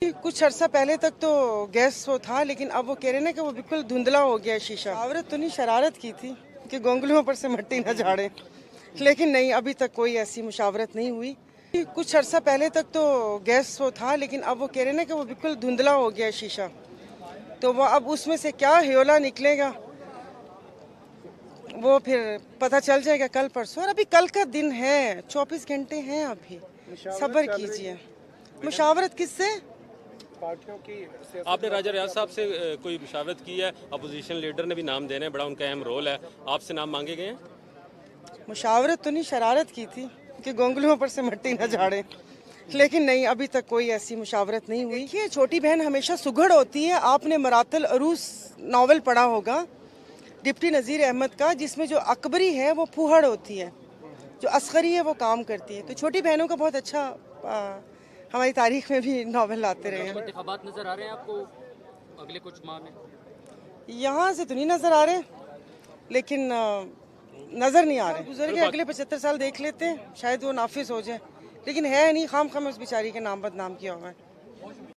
कुछ अर्सा पहले तक तो गैस वो था, लेकिन अब वो कह रहे ना कि वो बिल्कुल धुंधला हो गया शीशा। मुशावरत तो नहीं, शरारत की थी कि गोंगलुओं पर से मिट्टी न झाड़े, लेकिन नहीं, अभी तक कोई ऐसी मुशावरत नहीं हुई। कुछ अर्सा पहले तक तो गैस वो था, लेकिन अब वो कह रहे ना कि वो बिल्कुल धुंधला हो गया शीशा, तो वो अब उसमें से क्या ह्योला निकलेगा वो फिर पता चल जाएगा कल परसों। और अभी कल का दिन है, 24 घंटे हैं अभी, सब्र कीजिए। मुशावरत किससे? पार्टियों की। आपने राजा रियाज साहब से कोई मुशावरत की है? अपोजिशन लीडर ने भी नाम देने, बड़ा उनका अहम रोल है, आपसे नाम मांगे गए हैं? मुशावरत तो नहीं, शरारत की थी कि गोंगलुओं पर से मिट्टी न झाड़े, लेकिन नहीं, अभी तक कोई ऐसी मुशावरत नहीं हुई। देखिए, छोटी बहन हमेशा सुघड़ होती है। आपने मरातल अरूस नावल पढ़ा होगा डिप्टी नज़ीर अहमद का, जिसमें जो अकबरी है वो फूहड़ होती है, जो अस्करी है वो काम करती है। तो छोटी बहनों का बहुत अच्छा हमारी तारीख में भी नावल लाते रहे हैं। इंतखाबात नजर आ रहे हैं आपको अगले कुछ माह में? यहाँ से तो नहीं नजर आ रहे, लेकिन नजर नहीं आ रहे। गुजर के अगले 75 साल देख लेते हैं, शायद वो नाफिज हो जाए, लेकिन है नहीं, खाम खाम उस बेचारी के नाम बदनाम किया हुआ है।